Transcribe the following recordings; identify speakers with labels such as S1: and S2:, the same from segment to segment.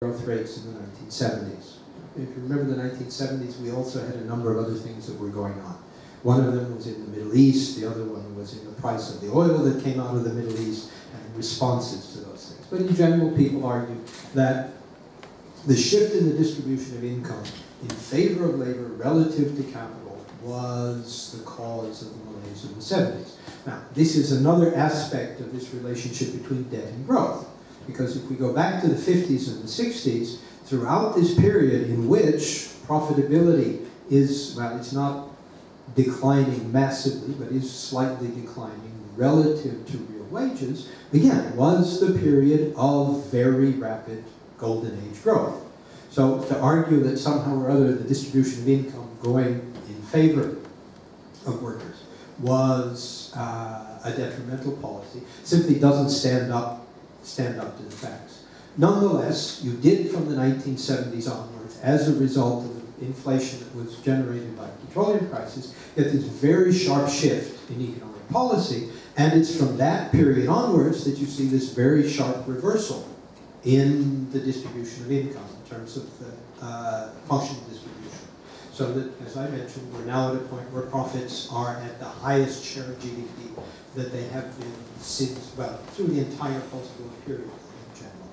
S1: growth rates in the 1970s. If you remember the 1970s, we also had a number of other things that were going on. One of them was in the Middle East, the other one was in the price of the oil that came out of the Middle East, and responses to those things. But in general, people argue that the shift in the distribution of income in favor of labor relative to capital was the cause of the malaise of the 70s. Now, this is another aspect of this relationship between debt and growth. Because if we go back to the 50s and the 60s, throughout this period in which profitability is, well, it's not declining massively, but is slightly declining relative to real wages, again, was the period of very rapid golden age growth. So to argue that somehow or other the distribution of income going in favor of workers was a detrimental policy simply doesn't stand up to the facts. Nonetheless, you did from the 1970s onwards, as a result of the inflation that was generated by the petroleum crisis, get this very sharp shift in economic policy, and it's from that period onwards that you see this very sharp reversal in the distribution of income in terms of the functional distribution. So that, as I mentioned, we're now at a point where profits are at the highest share of GDP that they have been since, well, through the entire post-war period in general.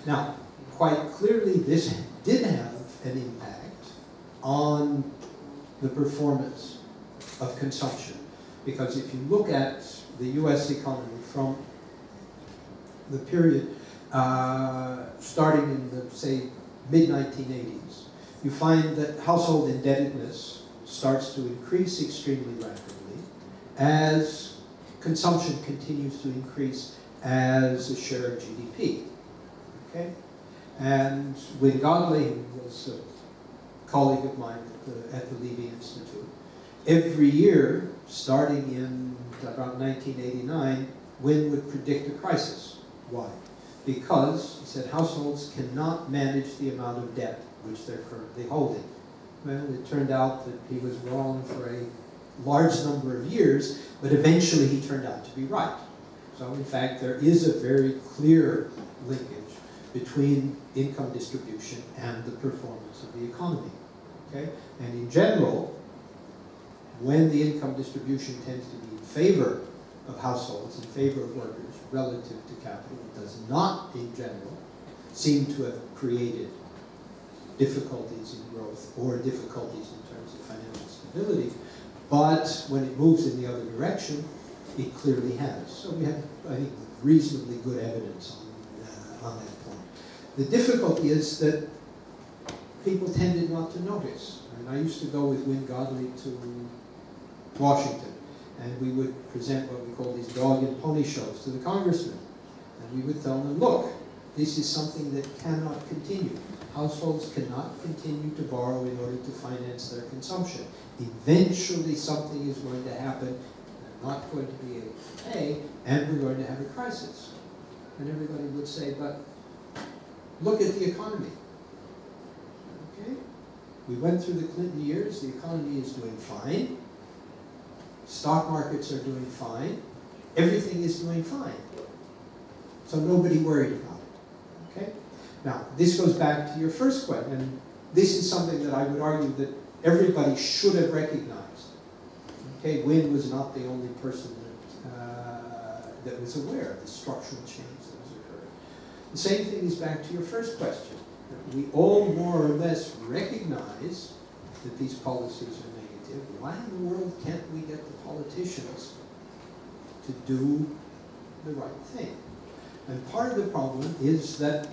S1: Now, quite clearly this did have an impact on the performance of consumption. Because if you look at the US economy from the period starting in the, say, mid-1980s, you find that household indebtedness starts to increase extremely rapidly as consumption continues to increase as a share of GDP. Okay? And Wynne Godley, who was a colleague of mine at the Levy Institute, every year, starting in about 1989, Wynne would predict a crisis. Why? Because, he said, households cannot manage the amount of debt which they're currently holding. Well, it turned out that he was wrong for a large number of years, but eventually he turned out to be right. So in fact, there is a very clear linkage between income distribution and the performance of the economy. Okay? And in general, when the income distribution tends to be in favor of households, in favor of workers, relative to capital, it does not, in general, seem to have created difficulties in growth or difficulties in terms of financial stability. But when it moves in the other direction, it clearly has. So we have, I think, reasonably good evidence on that point. The difficulty is that people tended not to notice. And I used to go with Wynne Godley to Washington, and we would present what we call these dog and pony shows to the congressmen. And we would tell them, look, this is something that cannot continue. Households cannot continue to borrow in order to finance their consumption. Eventually something is going to happen, they're not going to be able to pay, and we're going to have a crisis. And everybody would say, but look at the economy. Okay? We went through the Clinton years, the economy is doing fine. Stock markets are doing fine. Everything is doing fine. So nobody worried about it. Okay? Now, this goes back to your first question, and this is something that I would argue that everybody should have recognized. Okay, Wynne was not the only person that was aware of the structural change that was occurring. The same thing is back to your first question. We all more or less recognize that these policies are negative. Why in the world can't we get the politicians to do the right thing? And part of the problem is that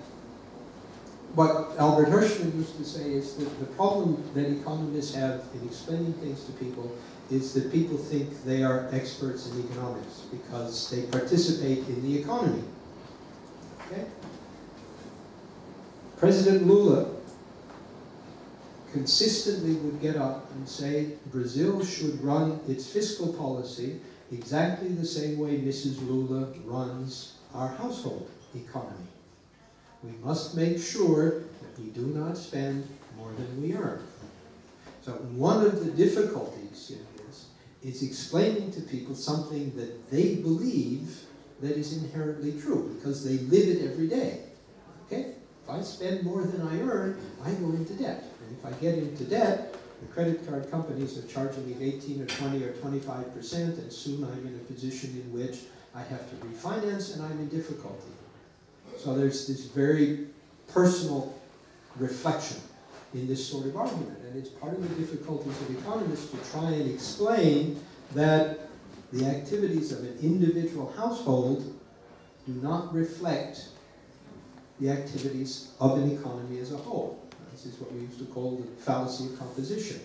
S1: what Albert Hirschman used to say is that the problem that economists have in explaining things to people is that people think they are experts in economics because they participate in the economy. Okay? President Lula consistently would get up and say Brazil should run its fiscal policy exactly the same way Mrs. Lula runs our household economy. We must make sure that we do not spend more than we earn. So one of the difficulties in this is explaining to people something that they believe that is inherently true, because they live it every day. Okay? If I spend more than I earn, I go into debt. And if I get into debt, the credit card companies are charging me 18 or 20 or 25%, and soon I'm in a position in which I have to refinance and I'm in difficulty. So there's this very personal reflection in this sort of argument, and it's part of the difficulties of economists to try and explain that the activities of an individual household do not reflect the activities of an economy as a whole. This is what we used to call the fallacy of composition.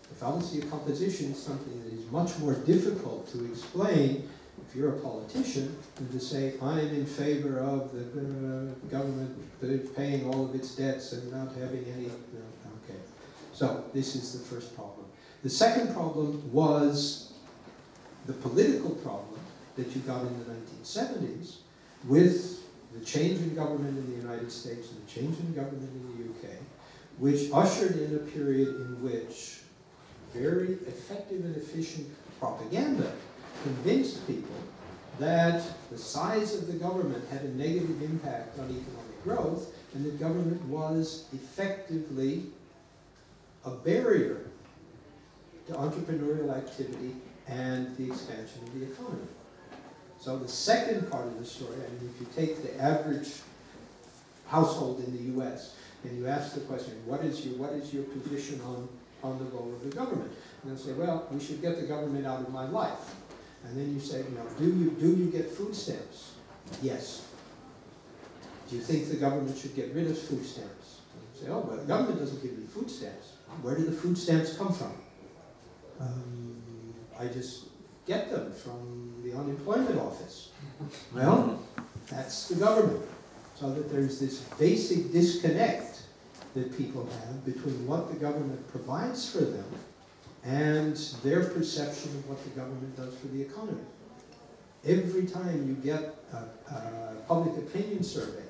S1: The fallacy of composition is something that is much more difficult to explain if you're a politician than to say, I'm in favor of the government paying all of its debts and not having any, okay. So this is the first problem. The second problem was the political problem that you got in the 1970s with the change in government in the United States and the change in government in the UK, which ushered in a period in which very effective and efficient propaganda convinced people that the size of the government had a negative impact on economic growth, and that government was effectively a barrier to entrepreneurial activity and the expansion of the economy. So the second part of the story, I mean, if you take the average household in the US and you ask the question, what is your position on the role of the government? And they'll say, well, we should get the government out of my life. And then you say, do you get food stamps? Yes. Do you think the government should get rid of food stamps? And you say, oh, but the government doesn't give me food stamps. Where do the food stamps come from? I just get them from the unemployment office. Well, that's the government. So that there's this basic disconnect that people have between what the government provides for them and their perception of what the government does for the economy. Every time you get a public opinion survey,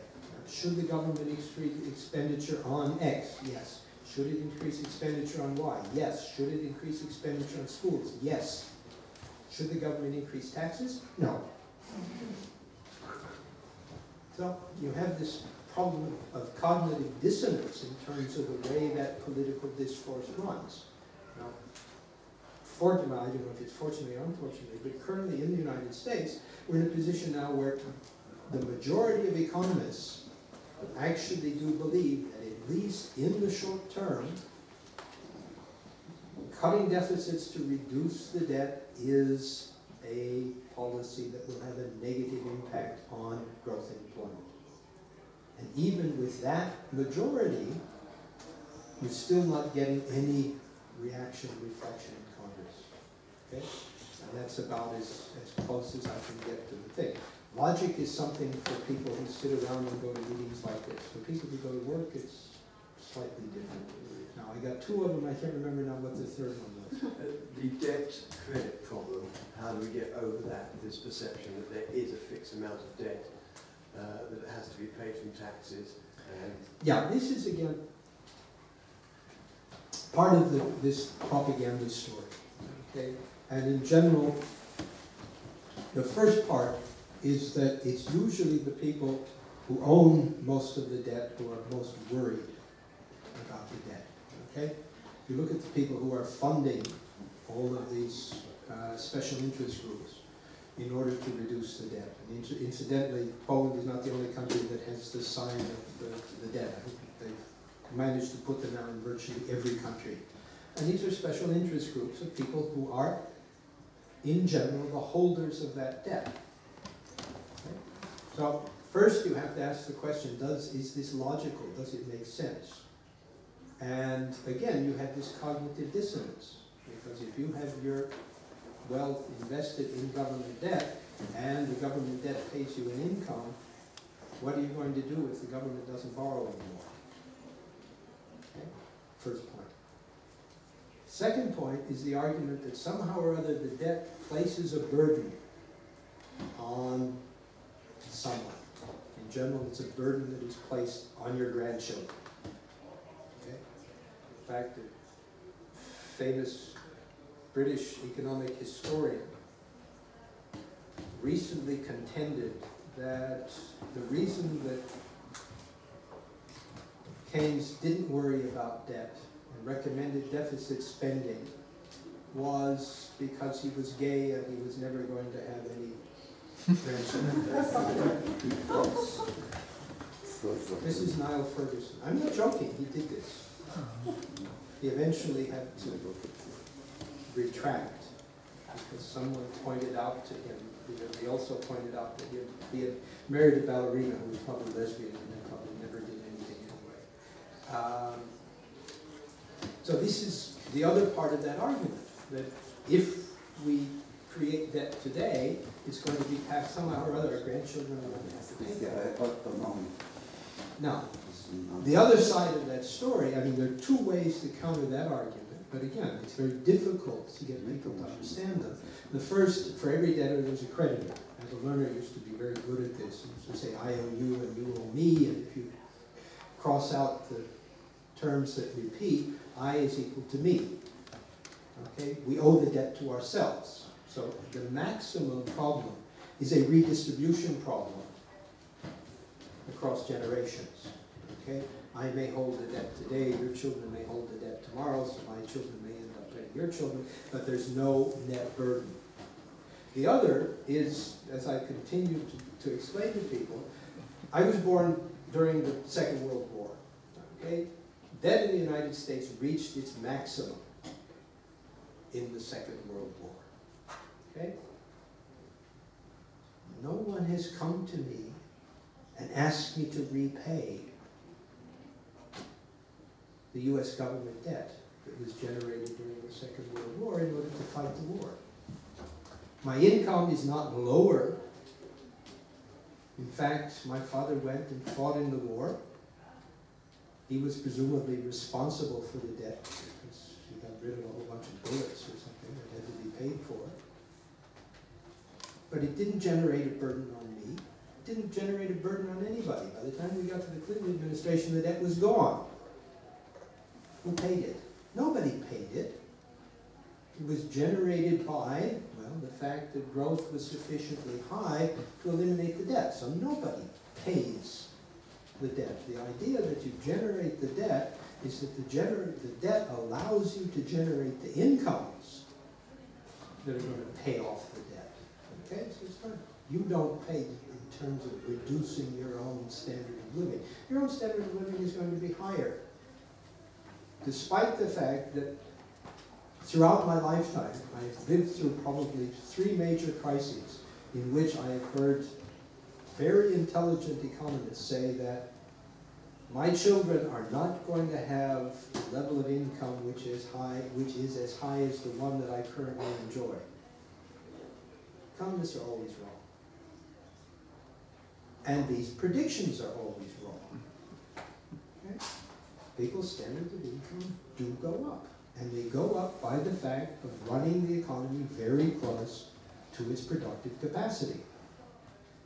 S1: should the government increase expenditure on X? Yes. Should it increase expenditure on Y? Yes. Should it increase expenditure on schools? Yes. Should the government increase taxes? No. So you have this problem of cognitive dissonance in terms of the way that political discourse runs. Now, fortunately, I don't know if it's fortunately or unfortunately, but currently in the United States, we're in a position now where the majority of economists actually do believe that at least in the short term, cutting deficits to reduce the debt is a policy that will have a negative impact on growth and employment. And even with that majority, you're still not getting any reaction, reflection in Congress. Okay? And that's about as close as I can get to the thing. Logic is something for people who sit around and go to meetings like this. For people who go to work, it's slightly different. Now, I got two of them. I can't remember now what the third one was.
S2: The debt credit problem, how do we get over that, this perception that there is a fixed amount of debt that it has to be paid from taxes? And
S1: yeah, this is, again, part of this propaganda story. Okay? And in general, the first part is that it's usually the people who own most of the debt who are most worried about the debt. Okay? If you look at the people who are funding all of these special interest groups in order to reduce the debt. And incidentally, Poland is not the only country that has the sign of the debt. I think they've managed to put them now in virtually every country. And these are special interest groups of people who are, in general, the holders of that debt. Okay? So first you have to ask the question, is this logical? Does it make sense? And again, you have this cognitive dissonance, because if you have your wealth invested in government debt, and the government debt pays you an income, what are you going to do if the government doesn't borrow anymore? Okay? First point. Second point is the argument that somehow or other the debt places a burden on someone. In general, it's a burden that is placed on your grandchildren. Okay? In fact, a famous British economic historian recently contended that the reason that Keynes didn't worry about debt and recommended deficit spending was because he was gay and he was never going to have any grandchildren. This is Niall Ferguson. I'm not joking, he did this. He eventually had to retract because someone pointed out to him, because he also pointed out that he had married a ballerina who was probably lesbian and then probably never did anything anyway. So this is the other part of that argument, that if we create debt today, it's going to be passed somehow or other. Our grandchildren are going to have to pay for it. Now, the other side of that story, I mean, there are two ways to counter that argument, but again, it's very difficult to get people to understand them. The first, for every debtor, there's a creditor. As a learner, I used to be very good at this. I used to say, I owe you and you owe me, and if you cross out the terms that repeat, I is equal to me. Okay? We owe the debt to ourselves. So the maximum problem is a redistribution problem across generations. Okay? I may hold the debt today, your children may hold the debt tomorrow, so my children may end up paying your children, but there's no net burden. The other is, as I continue to explain to people, I was born during the Second World War. Okay? Debt in the United States reached its maximum in the Second World War. Okay? No one has come to me and asked me to repay the US government debt that was generated during the Second World War in order to fight the war. My income is not lower. In fact, my father went and fought in the war. He was presumably responsible for the debt because he got rid of a whole bunch of bullets or something that had to be paid for. But it didn't generate a burden on me. It didn't generate a burden on anybody. By the time we got to the Clinton administration, the debt was gone. Who paid it? Nobody paid it. It was generated by, well, the fact that growth was sufficiently high to eliminate the debt. So nobody pays the debt. The idea that you generate the debt is that the debt allows you to generate the incomes that are going to pay off the debt. Okay, so it's fine. You don't pay in terms of reducing your own standard of living. Your own standard of living is going to be higher. Despite the fact that throughout my lifetime, I've lived through probably 3 major crises in which I have heard very intelligent economists say that my children are not going to have a level of income which is as high as the one that I currently enjoy. Economists are always wrong. And these predictions are always wrong. Okay? People's standards of income do go up. And they go up by the fact of running the economy very close to its productive capacity.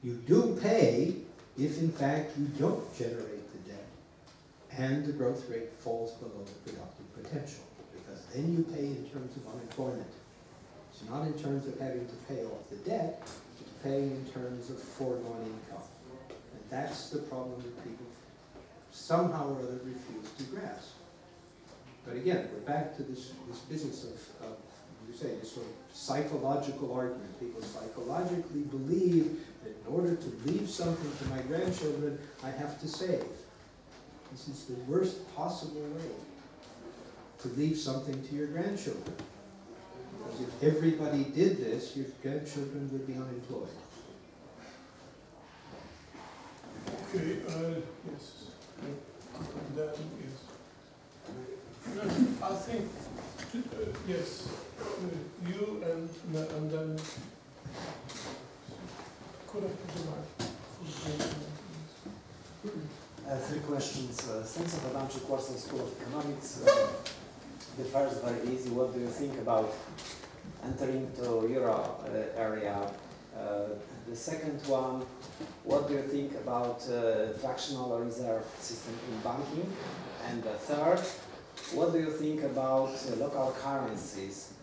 S1: You do pay if, in fact, you don't generate the debt and the growth rate falls below the productive potential, because then you pay in terms of unemployment. It's not in terms of having to pay off the debt, it's paying in terms of foregone income. And that's the problem that people somehow or other refuse to grasp. But again, we're back to this business of you say, this sort of psychological argument. People psychologically believe that in order to leave something to my grandchildren, I have to save. This is the worst possible way to leave something to your grandchildren. Because if everybody did this, your grandchildren would be unemployed.
S3: Okay, yes. And then, yes. I think, yes, you and then could I put the mic?
S4: 3 questions. Since of a bunch of course in School of Economics, the first very easy. What do you think about entering to Euro area? The second one, what do you think about fractional reserve system in banking? And the third, what do you think about local currencies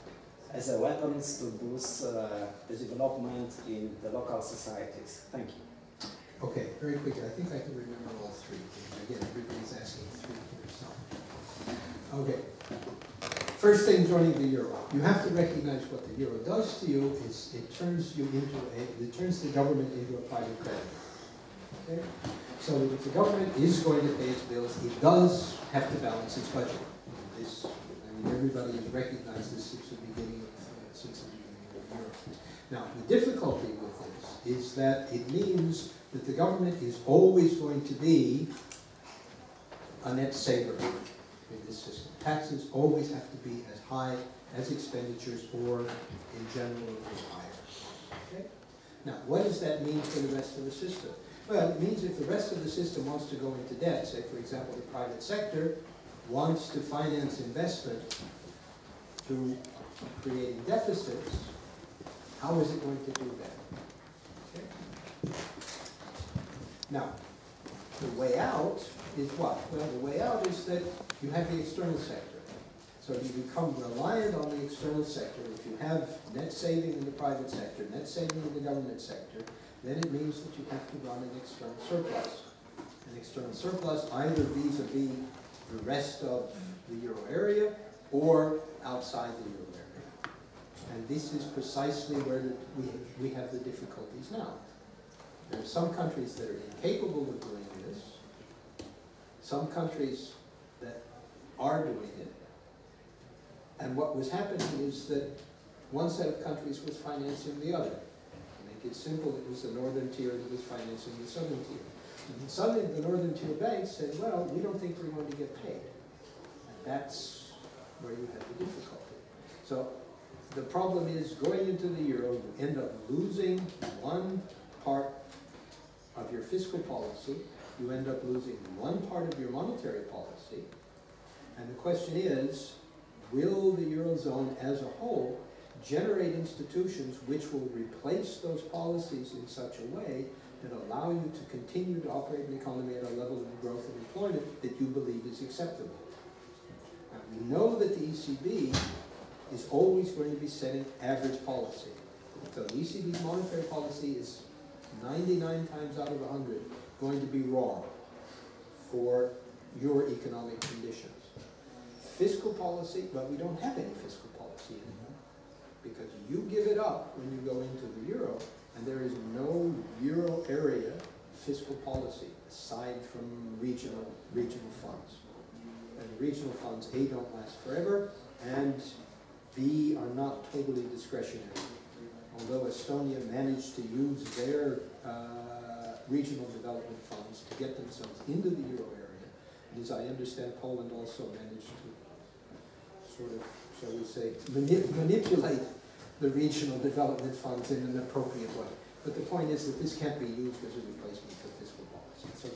S4: as a weapons to boost the development in the local societies? Thank you.
S1: Okay, very quickly. I think I can remember all 3. Again, everybody's asking 3 Okay. First thing, joining the euro. You have to recognize what the euro does to you is it turns the government into a private creditor. Okay? So that if the government is going to pay its bills, it does have to balance its budget. This, I mean, everybody has recognized this since the beginning of the euro. Now, the difficulty with this is that it means that the government is always going to be a net saver in this system. Taxes always have to be as high as expenditures, or in general, a little higher. Okay? Now, what does that mean for the rest of the system? Well, it means if the rest of the system wants to go into debt, say, for example, the private sector wants to finance investment through creating deficits, how is it going to do that? Okay? Now, the way out is what? Well, the way out is that you have the external sector. So you become reliant on the external sector. If you have net saving in the private sector, net saving in the government sector, then it means that you have to run an external surplus. An external surplus either vis-a-vis the rest of the euro area or outside the euro area. And this is precisely where we have the difficulties now. There are some countries that are incapable of doing this, some countries that are doing it, and what was happening is that one set of countries was financing the other. To make it simple, it was the northern tier that was financing the southern tier. And suddenly the northern tier banks said, well, we don't think we're going to get paid. And that's where you have the difficulty. So the problem is, going into the euro, you end up losing one part of your fiscal policy, you end up losing one part of your monetary policy, and the question is, will the Eurozone as a whole generate institutions which will replace those policies in such a way that allow you to continue to operate an economy at a level of growth and employment that you believe is acceptable? Now, we know that the ECB is always going to be setting average policy. So the ECB's monetary policy is 99 times out of 100 going to be wrong for your economic conditions. Fiscal policy, well, we don't have any fiscal policy anymore because you give it up when you go into the euro, and there is no euro area fiscal policy aside from regional funds. And the regional funds, A, don't last forever, and B, are not totally discretionary. Although Estonia managed to use their regional development funds to get themselves into the euro area, and as I understand, Poland also managed to sort of, shall we say, manipulate the regional development funds in an appropriate way. But the point is that this can't be used as a replacement for fiscal policy. So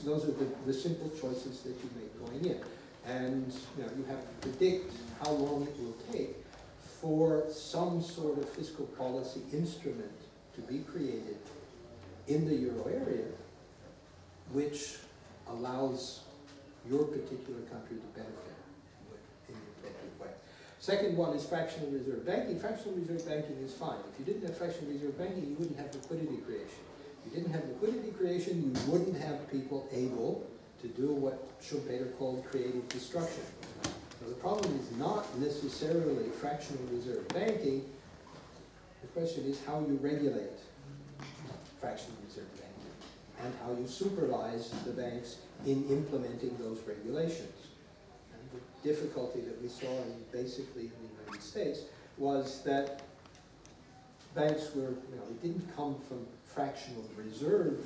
S1: those are the simple choices that you make going in. And you have to predict how long it will take for some sort of fiscal policy instrument to be created in the euro area which allows your particular country to benefit in the appropriate way. Second one is fractional reserve banking. Fractional reserve banking is fine. If you didn't have fractional reserve banking, you wouldn't have liquidity creation. If you didn't have liquidity creation, you wouldn't have people able to do what Schumpeter called creative destruction. So the problem is not necessarily fractional reserve banking. The question is how you regulate fractional reserve banking and how you supervise the banks in implementing those regulations. And the difficulty that we saw basically in the United States was that banks were, it didn't come from fractional reserve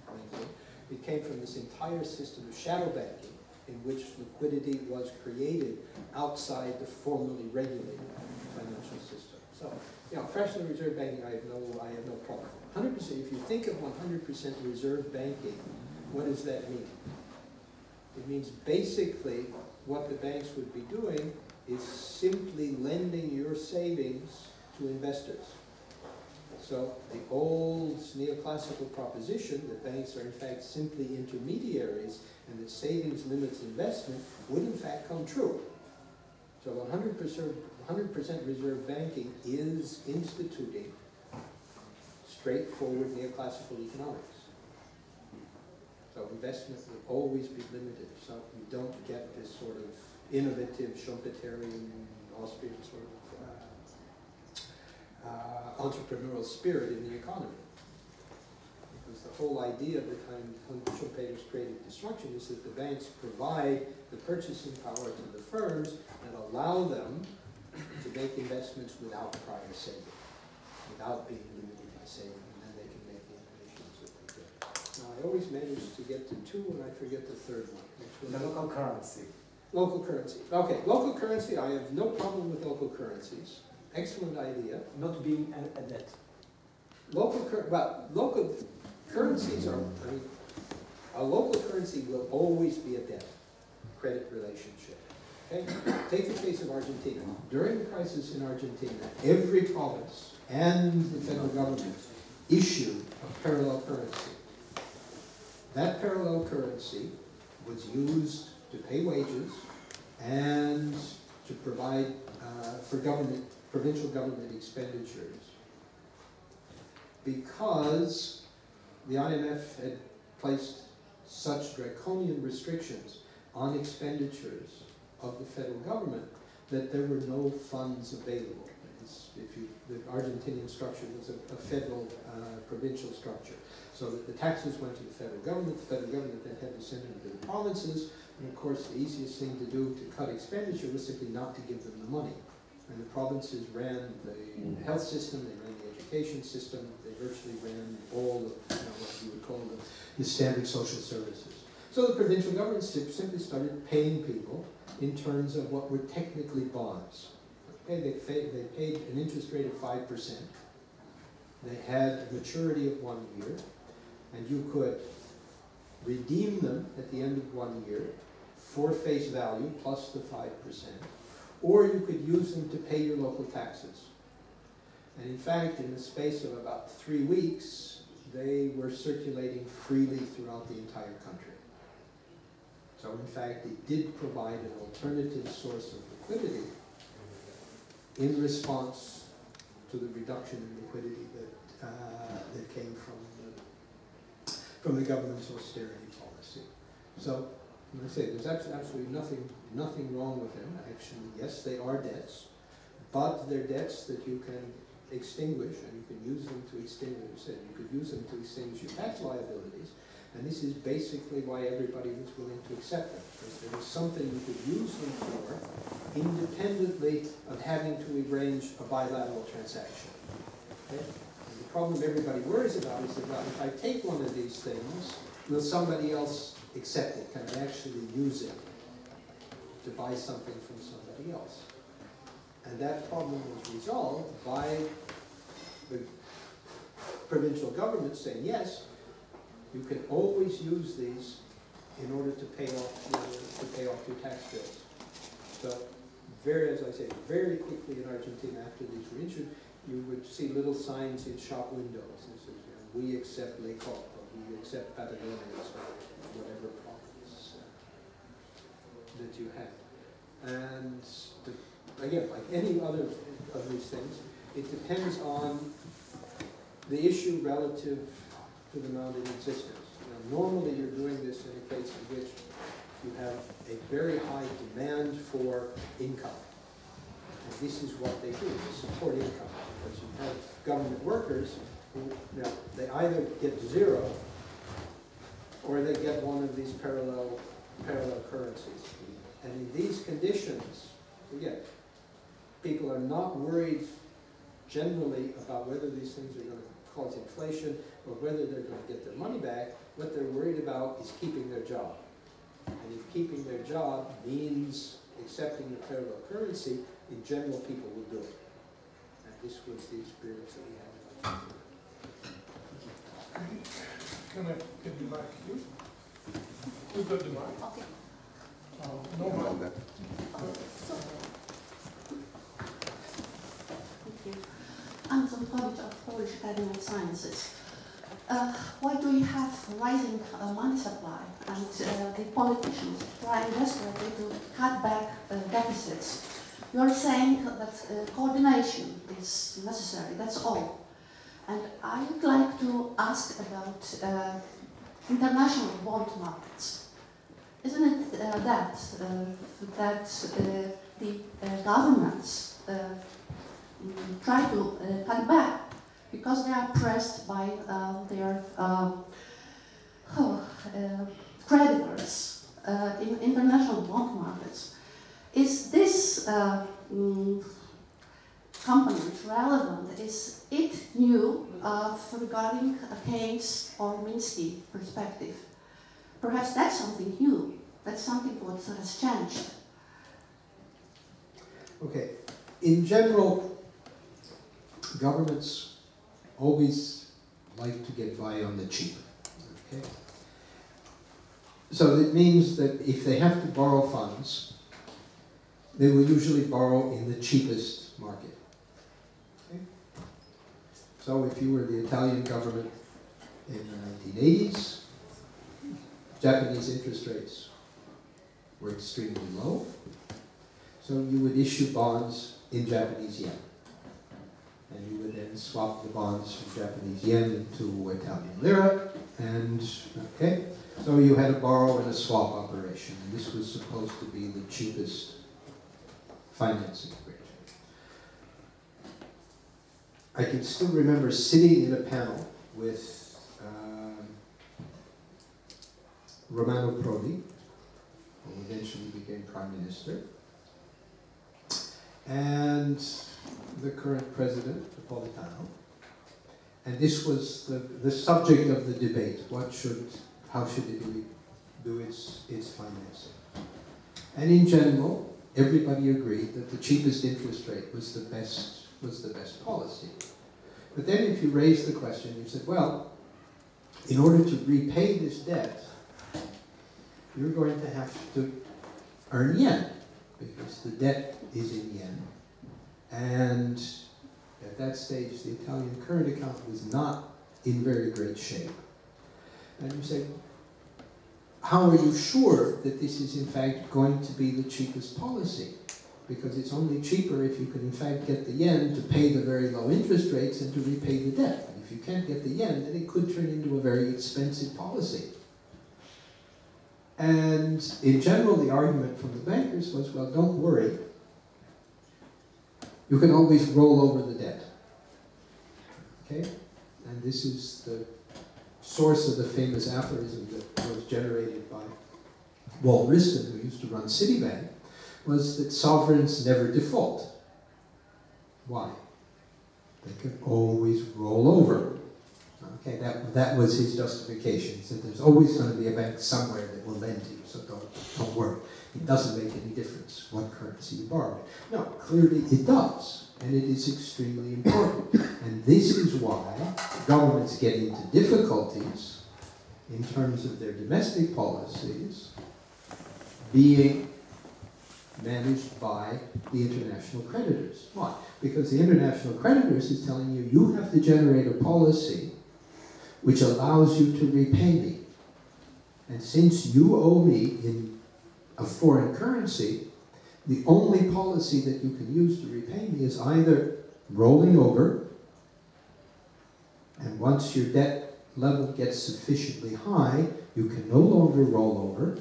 S1: banking. It came from this entire system of shadow banking in which liquidity was created outside the formally regulated financial system. So, fractional reserve banking, I have no problem. 100%, if you think of 100% reserve banking, what does that mean? It means basically what the banks would be doing is simply lending your savings to investors. So the old neoclassical proposition that banks are in fact simply intermediaries and that savings limits investment would in fact come true. So 100% reserve banking is instituting straightforward neoclassical economics. So investment will always be limited. So you don't get this sort of innovative Schumpeterian, Austrian sort of entrepreneurial spirit in the economy. Because the whole idea behind Schumpeter's creative destruction is that the banks provide the purchasing power to the firms and allow them to make investments without prior saving, without being limited by saving, and then they can make the innovations that they get. Now, I always manage to get to two, and I forget the third one.
S4: The local currency.
S1: Local currency. Okay, local currency, I have no problem with local currencies. Excellent idea.
S4: Not being a debt.
S1: Local currencies are, I mean, a local currency will always be a debt, credit relationship. Okay? Take the case of Argentina. During the crisis in Argentina, every province and the federal government issued a parallel currency. That parallel currency was used to pay wages and to provide for provincial government expenditures, because the IMF had placed such draconian restrictions on expenditures of the federal government that there were no funds available. The Argentinian structure was a federal provincial structure, so that the taxes went to the federal government then had to send them to the provinces, and of course the easiest thing to do to cut expenditure was simply not to give them the money. And the provinces ran the health system, they ran the education system, they virtually ran all of what you would call the standard social services. So the provincial governments simply started paying people in terms of what were technically bonds. Okay, they paid an interest rate of 5%. They had a maturity of 1 year, and you could redeem them at the end of 1 year for face value plus the 5%, or you could use them to pay your local taxes. And in fact, in the space of about 3 weeks, they were circulating freely throughout the entire country. So in fact, it did provide an alternative source of liquidity in response to the reduction in liquidity that came from the government's austerity policy. So, as I say, there's absolutely nothing wrong with them. Actually, yes, they are debts, but they're debts that you can extinguish, and you can use them to extinguish. You could use them to extinguish your tax liabilities, and this is basically why everybody was willing to accept them, because there was something you could use them for, independently of having to arrange a bilateral transaction. Okay? And the problem everybody worries about is about, if I take one of these things, will somebody else accept it? Can I actually use it to buy something from somebody else? And that problem was resolved by the provincial government saying, yes, you can always use these in order to pay off your tax bills. So, as I say, very quickly in Argentina after these were issued, you would see little signs in shop windows. This is, we accept Le Coq, or we accept Patagonia, or whatever province that you had. And again, like any other of these things, it depends on the issue relative to the amount in existence. Normally you're doing this in a case in which you have a very high demand for income. And this is what they do, they support income. Because you have government workers who, they either get zero or they get one of these parallel currencies. And in these conditions, again, people are not worried generally about whether these things are going to cause inflation or whether they're going to get their money back. What they're worried about is keeping their job. And if keeping their job means accepting the parallel currency, in general people will do it. And this was the experience that we had.
S3: Can I get the mic here? Who got the mic?
S5: Okay.
S3: No mic.
S5: Thank you. I'm the College of Polish Academy of Sciences. Why do you have rising money supply and the politicians trying desperately to cut back deficits? You are saying that coordination is necessary, that's all. And I would like to ask about international bond markets. Isn't it that the governments try to cut back because they are pressed by their creditors in international bond markets? Is this component relevant? Is it new regarding Keynes or Minsky perspective? Perhaps that's something new. That's something what has changed.
S1: Okay. In general, governments always like to get by on the cheap. Okay. So it means that if they have to borrow funds, they will usually borrow in the cheapest market. Okay. So if you were the Italian government in the 1980s, Japanese interest rates were extremely low, so you would issue bonds in Japanese yen. And you would then swap the bonds from Japanese yen into Italian lira, and, okay, so you had a borrow and a swap operation, and this was supposed to be the cheapest financing rate. I can still remember sitting in a panel with Romano Prodi, who eventually became Prime Minister, and the current President, Napolitano. And this was the subject of the debate. How should Italy do its financing? And in general, everybody agreed that the cheapest interest rate was the best policy. But then if you raised the question, you said, well, in order to repay this debt, you're going to have to earn yen, because the debt is in yen. And at that stage, the Italian current account was not in very great shape. And you say, how are you sure that this is in fact going to be the cheapest policy? Because it's only cheaper if you can in fact get the yen to pay the very low interest rates and to repay the debt. And if you can't get the yen, then it could turn into a very expensive policy. And in general, the argument from the bankers was, well, don't worry. You can always roll over the debt. Okay? And this is the source of the famous aphorism that was generated by Walt Wriston, who used to run Citibank, was that sovereigns never default. Why? They can always roll over. Okay, that was his justification. He said there's always going to be a bank somewhere that will lend to you, so don't worry. It doesn't make any difference what currency you borrow. No, clearly it does, and it is extremely important. And this is why governments get into difficulties in terms of their domestic policies being managed by the international creditors. Why? Because the international creditors is telling you, you have to generate a policy which allows you to repay me. And since you owe me in a foreign currency, the only policy that you can use to repay me is either rolling over, and once your debt level gets sufficiently high, you can no longer roll over.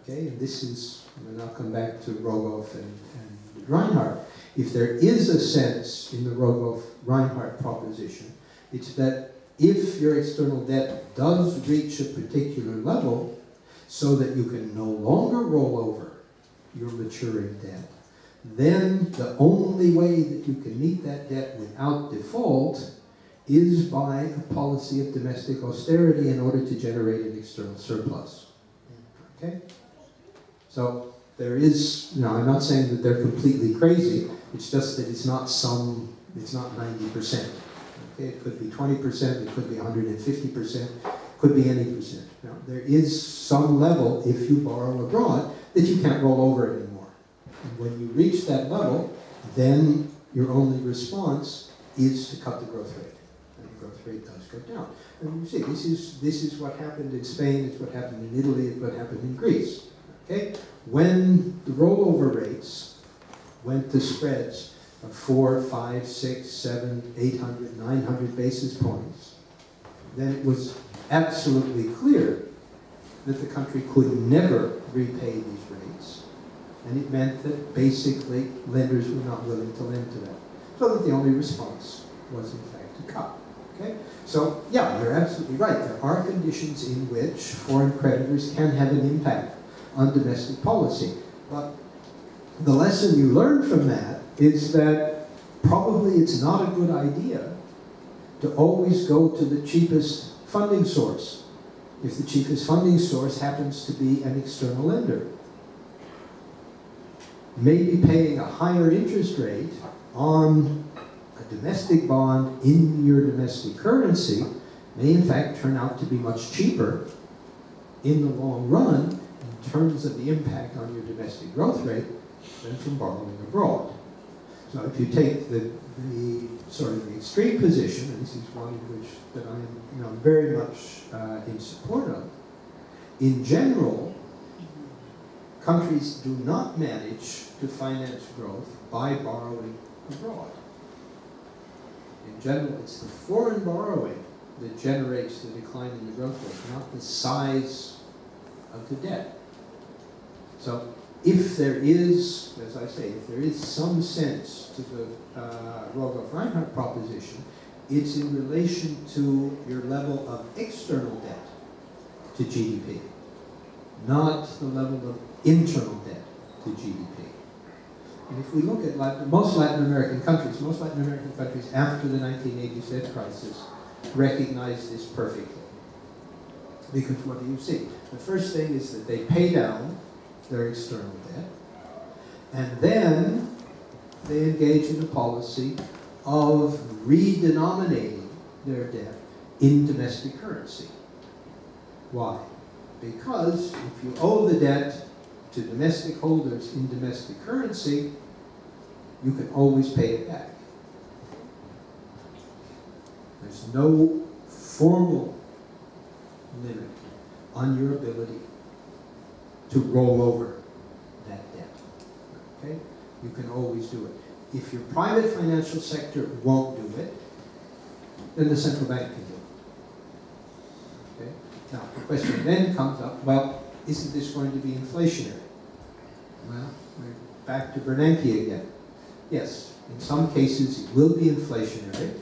S1: Okay, and this is, and I'll come back to Rogoff and Reinhardt. If there is a sense in the Rogoff-Reinhardt proposition, it's that if your external debt does reach a particular level so that you can no longer roll over your maturing debt, then the only way that you can meet that debt without default is by a policy of domestic austerity in order to generate an external surplus. Okay? So there is, I'm not saying that they're completely crazy, it's just that it's not 90%. Okay? It could be 20%, it could be 150%, it could be any percent. Now, there is some level, if you borrow abroad, that you can't roll over anymore. And when you reach that level, then your only response is to cut the growth rate. And the growth rate does go down. And you see, this is what happened in Spain, it's what happened in Italy, it's what happened in Greece. Okay? When the rollover rates went to spreads of 4, 5, 6, 7, 800, 900 basis points, then it was absolutely clear that the country could never repay these rates, and it meant that basically lenders were not willing to lend to them. So that the only response was in fact to cut. Okay? So yeah, you're absolutely right. There are conditions in which foreign creditors can have an impact on domestic policy. But the lesson you learn from that is that probably it's not a good idea to always go to the cheapest funding source, if the cheapest funding source happens to be an external lender. Maybe paying a higher interest rate on a domestic bond in your domestic currency may in fact turn out to be much cheaper in the long run in terms of the impact on your domestic growth rate than from borrowing abroad. So if you take the sort of the extreme position, and this is one which that I'm very much in support of, in general, countries do not manage to finance growth by borrowing abroad. In general, it's the foreign borrowing that generates the decline in the growth rate, not the size of the debt. So if there is, as I say, if there is some sense to the Rogoff-Reinhardt proposition, it's in relation to your level of external debt to GDP, not the level of internal debt to GDP. And if we look at most Latin American countries after the 1980s debt crisis recognize this perfectly. Because what do you see? The first thing is that they pay down their external debt, and then they engage in a policy of redenominating their debt in domestic currency. Why? Because if you owe the debt to domestic holders in domestic currency, you can always pay it back. There's no formal limit on your ability to roll over that debt. Okay? You can always do it. If your private financial sector won't do it, then the central bank can do it. Okay? Now, the question then comes up, well, isn't this going to be inflationary? Well, we're back to Bernanke again. Yes, in some cases it will be inflationary,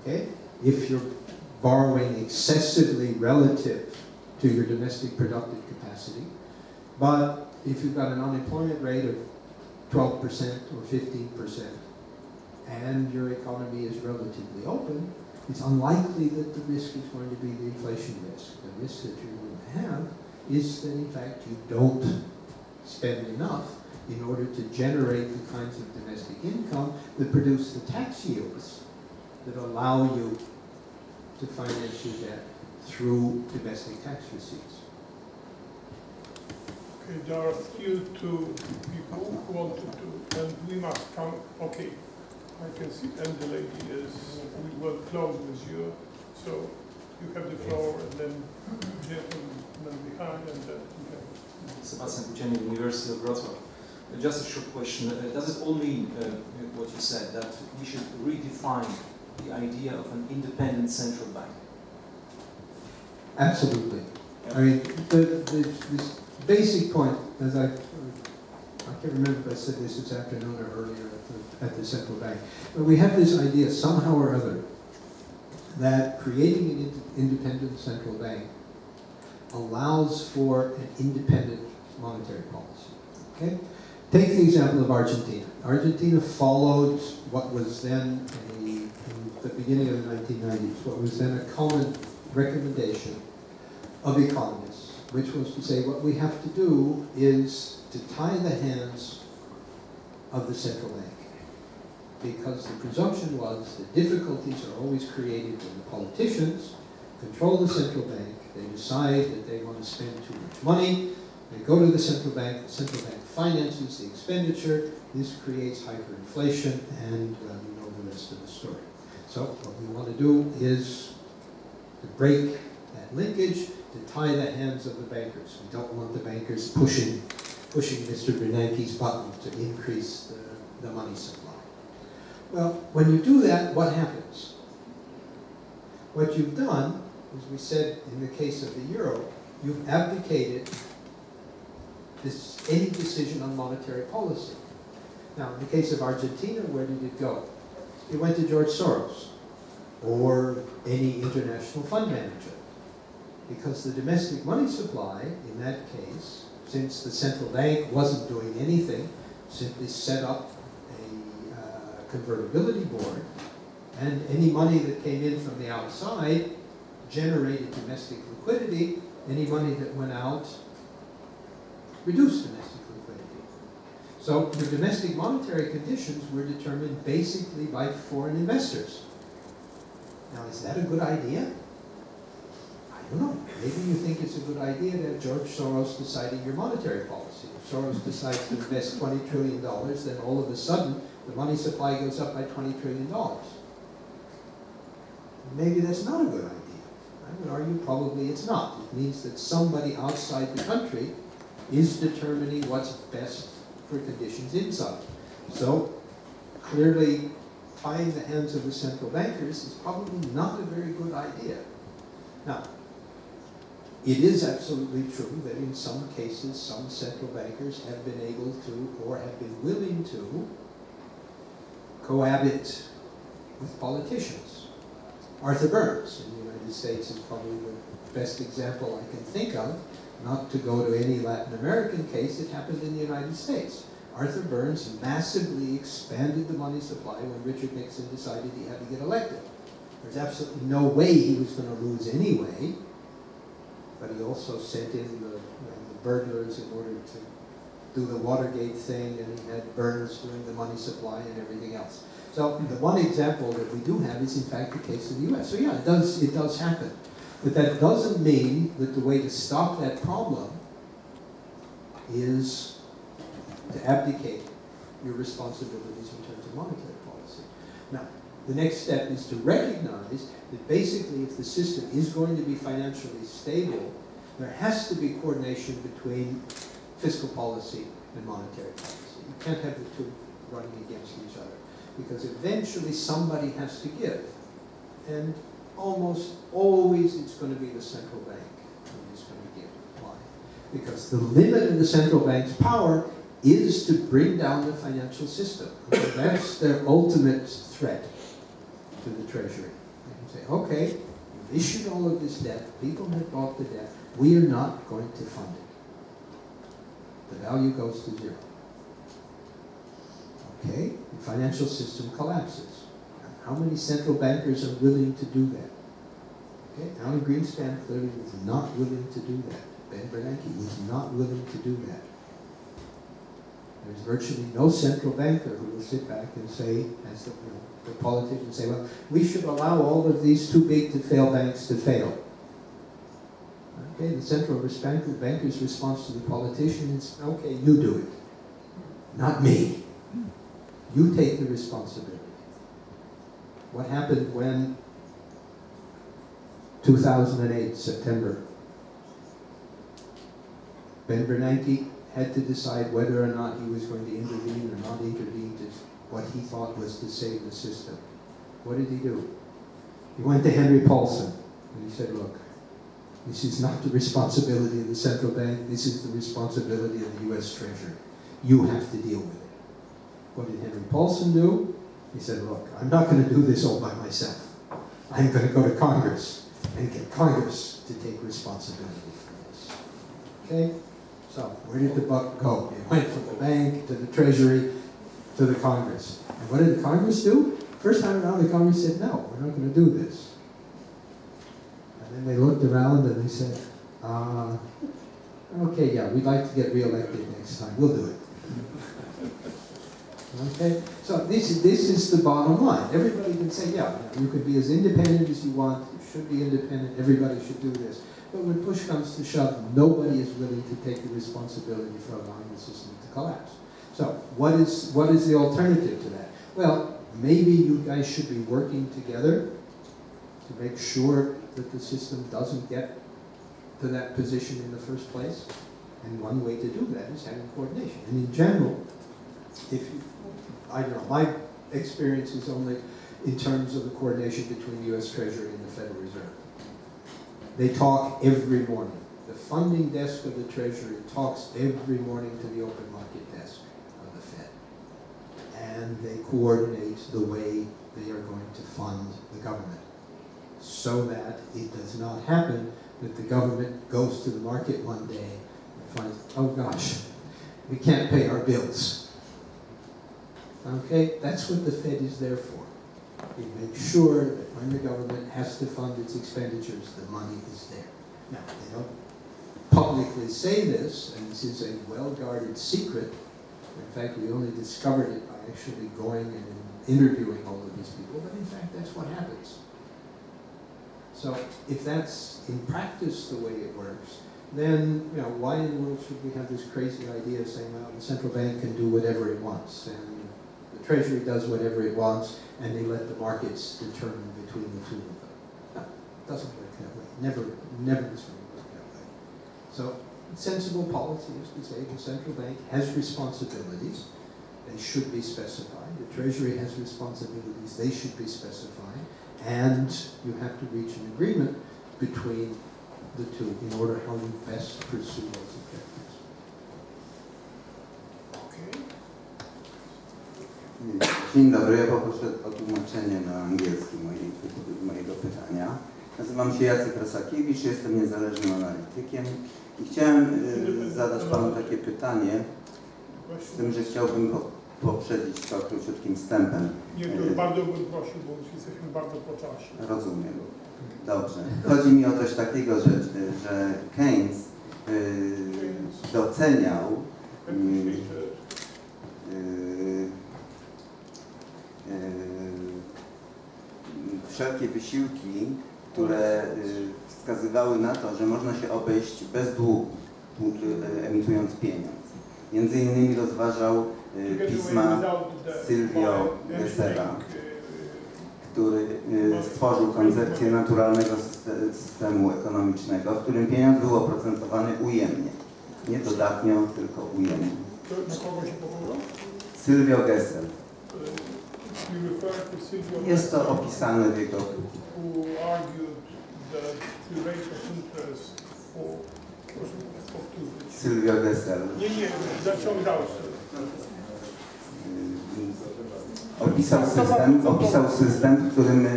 S1: okay, if you're borrowing excessively relative to your domestic productive capacity. But if you've got an unemployment rate of 12% or 15% and your economy is relatively open, it's unlikely that the risk is going to be the inflation risk. The risk that you're going to have is that in fact you don't spend enough in order to generate the kinds of domestic income that produce the tax yields that allow you to finance your debt through domestic tax receipts.
S3: Okay, there are still two people who wanted to, and we must come. Okay, I can see, and the lady is, we will close with you, so you have the floor, and then gentleman behind, and then you have.
S6: Sebastian Kuciani, University of Wrocław. Just a short question. Does it all mean, what you said, that we should redefine the idea of an independent central bank?
S1: Absolutely. I mean, this basic point, as I can't remember if I said this afternoon or earlier at the central bank, but we have this idea somehow or other that creating an independent central bank allows for an independent monetary policy. Okay? Take the example of Argentina. Argentina followed what was then, in the beginning of the 1990s, what was then a common recommendation of economists, which was to say what we have to do is to tie the hands of the central bank. Because the presumption was that difficulties are always created when the politicians control the central bank, they decide that they want to spend too much money, they go to the central bank finances the expenditure, this creates hyperinflation, and you know the rest of the story. So what we want to do is to break that linkage, to tie the hands of the bankers. We don't want the bankers pushing Mr. Bernanke's button to increase the money supply. Well, when you do that, what happens? What you've done as we said in the case of the euro, you've abdicated any decision on monetary policy. Now, in the case of Argentina, where did it go? It went to George Soros or any international fund manager. Because the domestic money supply, in that case, since the central bank wasn't doing anything, simply set up a convertibility board, and any money that came in from the outside generated domestic liquidity. Any money that went out reduced domestic liquidity. So the domestic monetary conditions were determined basically by foreign investors. Now, is that a good idea? I don't know. Maybe you think it's a good idea to have George Soros deciding your monetary policy. If Soros decides to invest $20 trillion, then all of a sudden the money supply goes up by $20 trillion. Maybe that's not a good idea. I would argue probably it's not. It means that somebody outside the country is determining what's best for conditions inside. So clearly tying the hands of the central bankers is probably not a very good idea. Now, it is absolutely true that in some cases some central bankers have been able to or have been willing to cohabit with politicians. Arthur Burns in the United States is probably the best example I can think of, not to go to any Latin American case. It happened in the United States. Arthur Burns massively expanded the money supply when Richard Nixon decided he had to get elected. There's absolutely no way he was going to lose anyway, but he also sent in the burglars in order to do the Watergate thing, and he had Burns doing the money supply and everything else. So the one example that we do have is in fact the case of the US. So yeah, it does happen. But that doesn't mean that the way to stop that problem is to abdicate your responsibilities in terms of monetary policy. Now, the next step is to recognize that basically if the system is going to be financially stable, there has to be coordination between fiscal policy and monetary policy. You can't have the two running against each other, because eventually somebody has to give. And almost always it's going to be the central bank who is going to give. Why? Because the limit of the central bank's power is to bring down the financial system. So that's their ultimate threat to the Treasury. They can say, okay, you've issued all of this debt, people have bought the debt, we are not going to fund it. The value goes to zero. Okay, the financial system collapses. How many central bankers are willing to do that? Okay, Alan Greenspan clearly was not willing to do that. Ben Bernanke was not willing to do that. There's virtually no central banker who will sit back and say, as the politicians say, well, we should allow all of these too big to fail banks to fail. Okay, the central banker's response to the politician is, okay, you do it, not me. You take the responsibility. What happened when 2008, September, Ben Bernanke had to decide whether or not he was going to intervene or not intervene to what he thought was to save the system. What did he do? He went to Henry Paulson and he said, look, this is not the responsibility of the central bank, this is the responsibility of the US Treasury. You have to deal with it. What did Henry Paulson do? He said, look, I'm not going to do this all by myself. I'm going to go to Congress and get Congress to take responsibility for this. Okay? So, where did the buck go? It went from the bank to the Treasury to the Congress. And what did the Congress do? First time around, the Congress said, no, we're not going to do this. And then they looked around and they said, okay, yeah, we'd like to get reelected next time. We'll do it. Okay? So this is the bottom line. Everybody can say, yeah, you can be as independent as you want, you should be independent, everybody should do this. But when push comes to shove, nobody is willing to take the responsibility for allowing the system to collapse. So what is the alternative to that? Well, maybe you guys should be working together to make sure that the system doesn't get to that position in the first place. And one way to do that is having coordination. And in general, I don't know, my experience is only in terms of the coordination between the US Treasury and the Federal Reserve. They talk every morning. The funding desk of the Treasury talks every morning to the open market desk of the Fed. And they coordinate the way they are going to fund the government, so that it does not happen that the government goes to the market one day and finds, oh gosh, we can't pay our bills. Okay, that's what the Fed is there for. It makes sure that when the government has to fund its expenditures, the money is there. Now, they don't publicly say this, and this is a well-guarded secret. In fact, we only discovered it by actually going and interviewing all of these people, but in fact, that's what happens. So if that's in practice the way it works, then why in the world should we have this crazy idea of saying, well, the central bank can do whatever it wants, and the Treasury does whatever it wants, and they let the markets determine between the two of them. No, it doesn't work that way. Never is going to work that way. So sensible policy is to say the central bank has responsibilities. They should be specified. The Treasury has responsibilities. They should be specified. And you have to reach an agreement between the two in order how you best pursue those objectives.
S7: Dzień dobry, ja poproszę o tłumaczenie na angielski mojego pytania. Nazywam się Jacek Rosakiewicz, jestem niezależnym analitykiem i chciałem zadać Panu takie pytanie, z tym, że chciałbym poprzedzić to króciutkim wstępem.
S3: Nie, to bardzo bym prosił, bo już jesteśmy bardzo po czasie.
S7: Rozumiem. Dobrze. Chodzi mi o coś takiego, że Keynes doceniał wszelkie wysiłki, które wskazywały na to, że można się obejść bez długu, emitując pieniądz. Między innymi rozważał pisma Silvio Gessela, który stworzył koncepcję naturalnego systemu ekonomicznego, w którym pieniądz był oprocentowany ujemnie. Nie dodatnio, tylko ujemnie. Silvio Gessel. Jest to opisane w jego... Silvio Gessel. Opisał system, w którym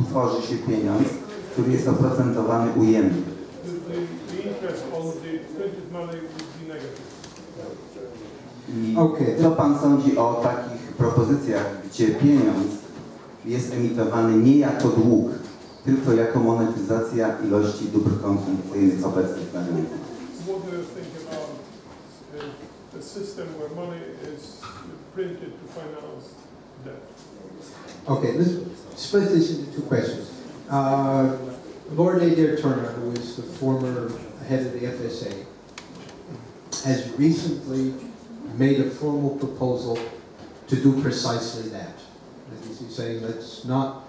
S7: tworzy się pieniądz, który jest oprocentowany ujemnie. I co Pan sądzi o takich propozycjach, gdzie pieniądz jest emitowany nie jako dług, tylko jako monetyzacja ilości dóbr konsumpcyjnych obecnych na rynku?
S1: Okay, let's split this into two questions. Lord Adair Turner, who is the former head of the FSA, has recently made a formal proposal to do precisely that. He's saying, let's not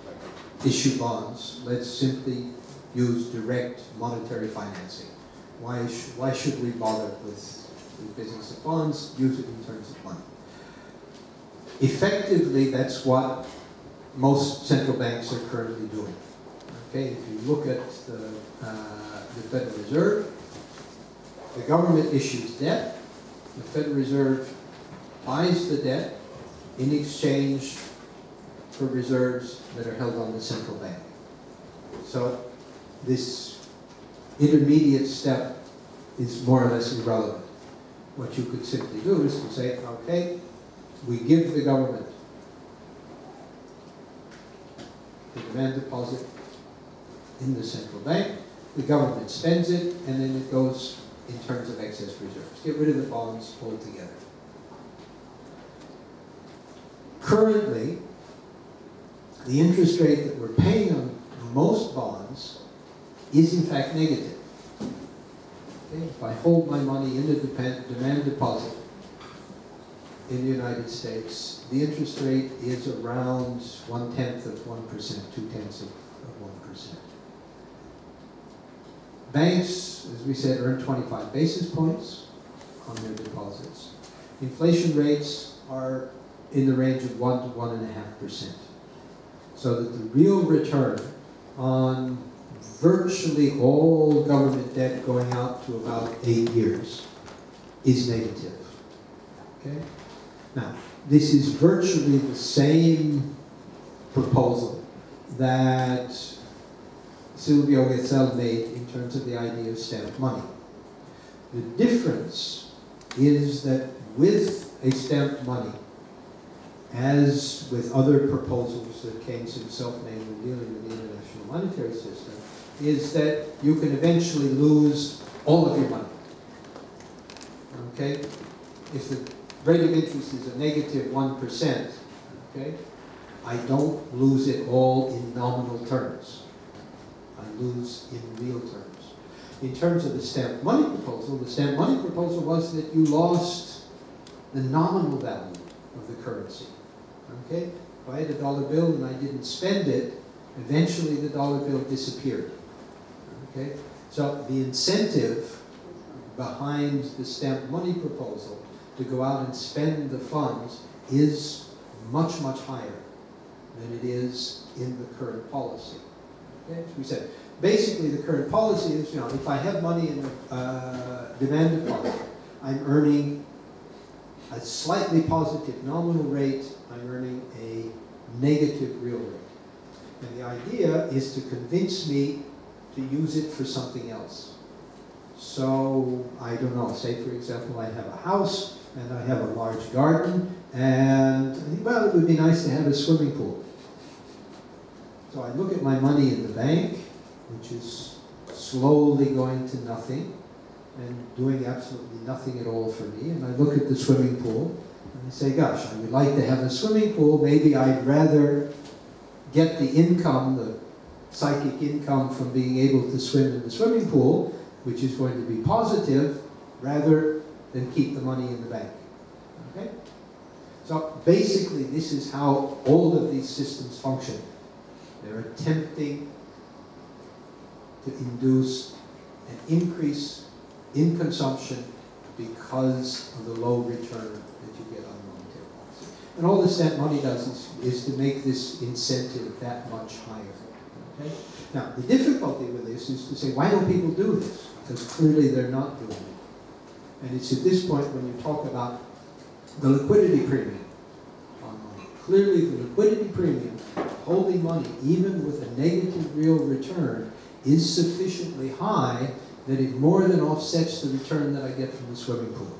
S1: issue bonds, let's simply use direct monetary financing. Why should we bother with the business of bonds? Use it in terms of money. Effectively, that's what most central banks are currently doing. Okay, if you look at the Federal Reserve, the government issues debt, the Federal Reserve buys the debt in exchange for reserves that are held on the central bank. So this intermediate step is more or less irrelevant. What you could simply do is to say, okay, we give the government the demand deposit in the central bank, the government spends it, and then it goes in terms of excess reserves. Get rid of the bonds altogether. Currently, the interest rate that we're paying on most bonds is in fact negative. Okay? If I hold my money in the demand deposit in the United States, the interest rate is around 1/10 of 1%, 2/10 of 1%. Banks, as we said, earn 25 basis points on their deposits. Inflation rates are in the range of 1 to 1.5%. So that the real return on virtually all government debt going out to about 8 years is negative. Okay? Now, this is virtually the same proposal that Silvio Gesell made in terms of the idea of stamped money. The difference is that with a stamped money, as with other proposals that Keynes himself made when dealing with the international monetary system, is that you can eventually lose all of your money. Okay? If the rate of interest is a negative 1%, okay, I don't lose it all in nominal terms. I lose in real terms. In terms of the stamped money proposal, the stamped money proposal was that you lost the nominal value of the currency. Okay? If I had a dollar bill and I didn't spend it, eventually the dollar bill disappeared. Okay? So the incentive behind the stamped money proposal to go out and spend the funds is much, much higher than it is in the current policy. Okay? As we said, basically the current policy is, you know, if I have money in the demand deposit, I'm earning a slightly positive nominal rate, I'm earning a negative real rate. And the idea is to convince me to use it for something else. So, I don't know, say for example I have a house and I have a large garden and I think, well, it would be nice to have a swimming pool. So I look at my money in the bank, which is slowly going to nothing and doing absolutely nothing at all for me, and I look at the swimming pool and I say, gosh, I would like to have a swimming pool, maybe I'd rather get the income, the psychic income from being able to swim in the swimming pool, which is going to be positive, rather than keep the money in the bank. Okay? So basically this is how all of these systems function. They're attempting to induce an increase in consumption because of the low return that you get on monetary policy. And all the stamp money does is to make this incentive that much higher. Okay? Now, the difficulty with this is to say, why don't people do this? Because clearly they're not doing it. And it's at this point when you talk about the liquidity premium on money. Clearly the liquidity premium, holding money, even with a negative real return, is sufficiently high that it more than offsets the return that I get from the swimming pool.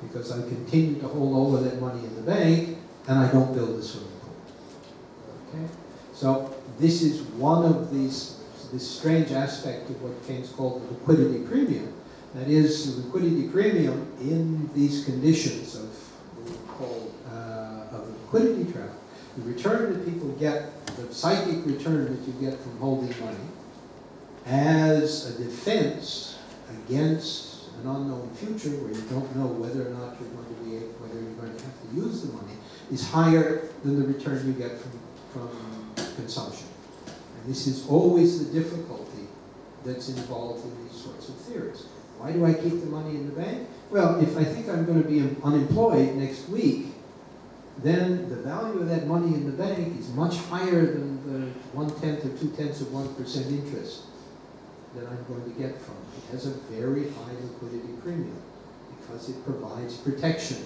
S1: Because I continue to hold all of that money in the bank, and I don't build the swimming pool. Okay? So this is one of this strange aspect of what Keynes called the liquidity premium. That is, the liquidity premium in these conditions of what we call a liquidity trap, the return that people get, the psychic return that you get from holding money, as a defense against an unknown future where you don't know whether or not you're going to be able, whether you're going to have to use the money, is higher than the return you get from consumption. And this is always the difficulty that's involved in these sorts of theories. Why do I keep the money in the bank? Well, if I think I'm going to be unemployed next week, then the value of that money in the bank is much higher than the 1/10 or 2/10 of 1% interest that I'm going to get from it. It has a very high liquidity premium because it provides protection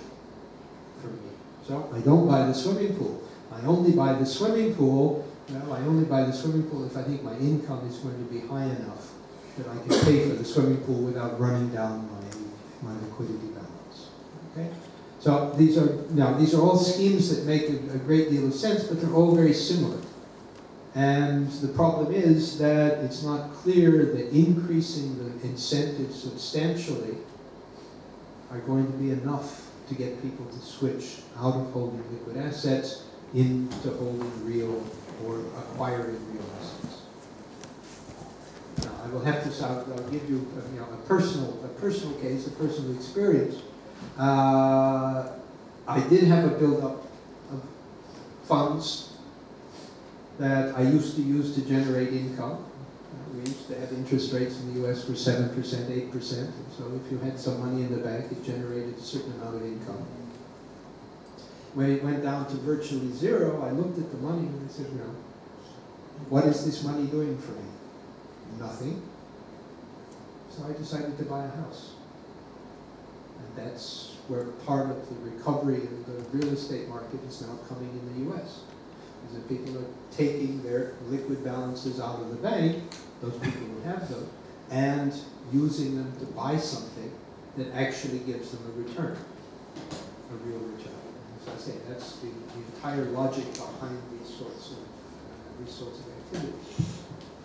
S1: for me. So I don't buy the swimming pool. I only buy the swimming pool, well, I only buy the swimming pool if I think my income is going to be high enough that I can pay for the swimming pool without running down my liquidity balance. Okay? So these are all schemes that make a great deal of sense, but they're all very similar. And the problem is that it's not clear that increasing the incentives substantially are going to be enough to get people to switch out of holding liquid assets into holding real or acquiring real assets. Now, I will have to, I'll give you, a personal case, a personal experience. I did have a buildup of funds that I used to use to generate income. We used to have interest rates in the US for 7%, 8%. And so if you had some money in the bank, it generated a certain amount of income. When it went down to virtually zero, I looked at the money and I said, what is this money doing for me? nothing. So I decided to buy a house. And that's where part of the recovery of the real estate market is now coming in the US. Is that people are taking their liquid balances out of the bank, those people who have them, and using them to buy something that actually gives them a return, a real return. And as I say, that's the entire logic behind these sorts of activities.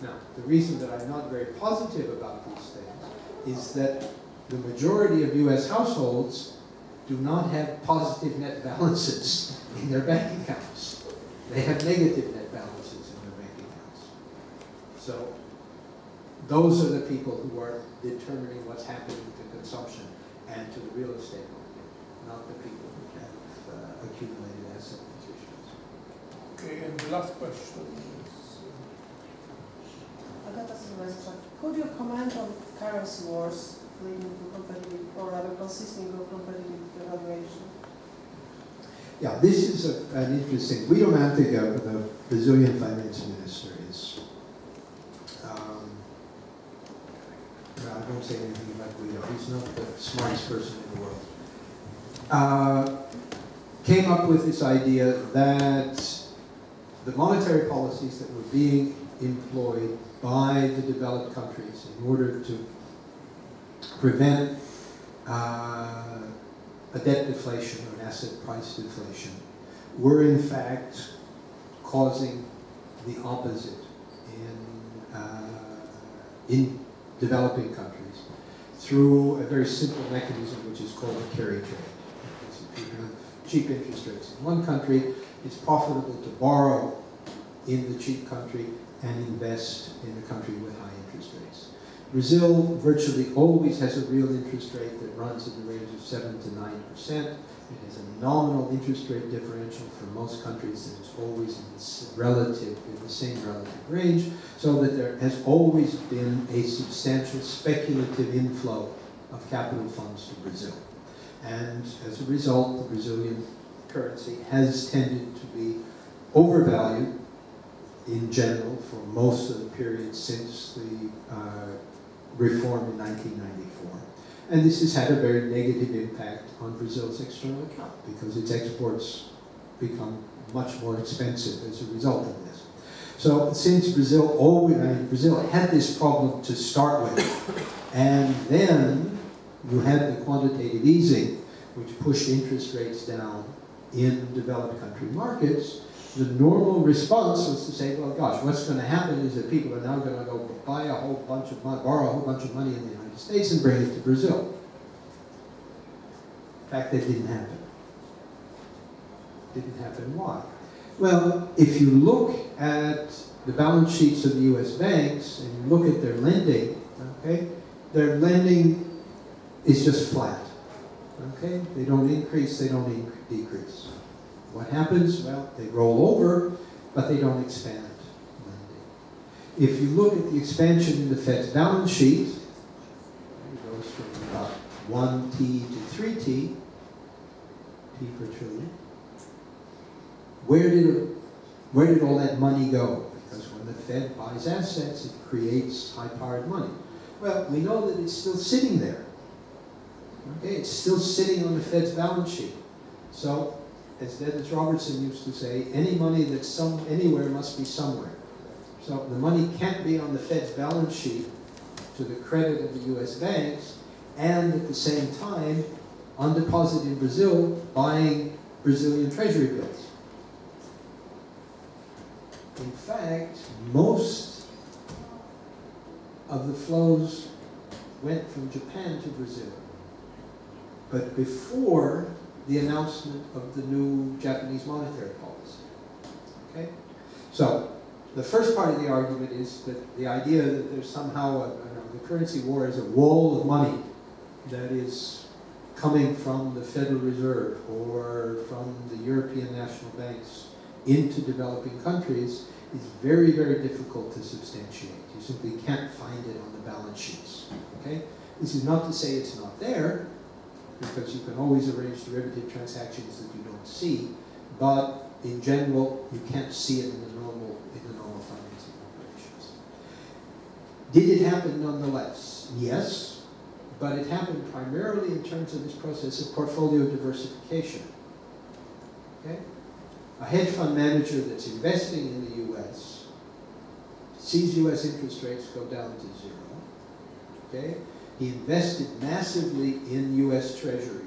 S1: Now, the reason that I'm not very positive about these things is that the majority of US households do not have positive net balances in their bank accounts. They have negative net balances in their bank accounts. So those are the people who are determining what's happening to consumption and to the real estate market, not the people who have accumulated asset positions.
S3: Okay, and the last question is...
S8: Could you comment on currency wars leading to competitive, or rather consisting of competitive devaluation?
S1: Yeah, this is an interesting. Guido Mantega, the Brazilian finance minister, is. I won't say anything about Guido. He's not the smartest person in the world. Came up with this idea that the monetary policies that were being employed by the developed countries in order to prevent a debt deflation or an asset price deflation were in fact causing the opposite in developing countries through a very simple mechanism which is called a carry trade. If you have cheap interest rates in one country, it's profitable to borrow in the cheap country and invest in a country with high interest rates. Brazil virtually always has a real interest rate that runs in the range of 7 to 9%. It has a nominal interest rate differential for most countries that is always in the same relative range, so that there has always been a substantial speculative inflow of capital funds to Brazil. And as a result, the Brazilian currency has tended to be overvalued in general for most of the period since the reform in 1994. And this has had a very negative impact on Brazil's external account because its exports become much more expensive as a result of this. So since Brazil had this problem to start with, and then you had the quantitative easing, which pushed interest rates down in developed country markets, the normal response was to say, well, gosh, what's going to happen is that people are now going to go borrow a whole bunch of money in the United States and bring it to Brazil. In fact, that didn't happen. Didn't happen. Why? Well, if you look at the balance sheets of the U.S. banks and you look at their lending, okay, their lending is just flat. Okay, they don't increase, they don't decrease. What happens? Well, they roll over, but they don't expand lending. If you look at the expansion in the Fed's balance sheet, it goes from about 1T to 3T, T per trillion. Where did all that money go? Because when the Fed buys assets, it creates high-powered money. Well, we know that it's still sitting there. Okay, it's still sitting on the Fed's balance sheet. So, as Dennis Robertson used to say, any money that's anywhere must be somewhere. So the money can't be on the Fed's balance sheet to the credit of the US banks, and at the same time, on deposit in Brazil, buying Brazilian treasury bills. In fact, most of the flows went from Japan to Brazil. But before the announcement of the new Japanese monetary policy. Okay? So, the first part of the argument is that the idea that there's somehow the currency war is a wall of money that is coming from the Federal Reserve or from the European national banks into developing countries is very, very difficult to substantiate. You simply can't find it on the balance sheets. Okay? This is not to say it's not there, because you can always arrange derivative transactions that you don't see, but in general, you can't see it in the normal financing operations. Did it happen nonetheless? Yes, but it happened primarily in terms of this process of portfolio diversification. Okay? A hedge fund manager that's investing in the US sees US interest rates go down to 0. Okay? He invested massively in US treasuries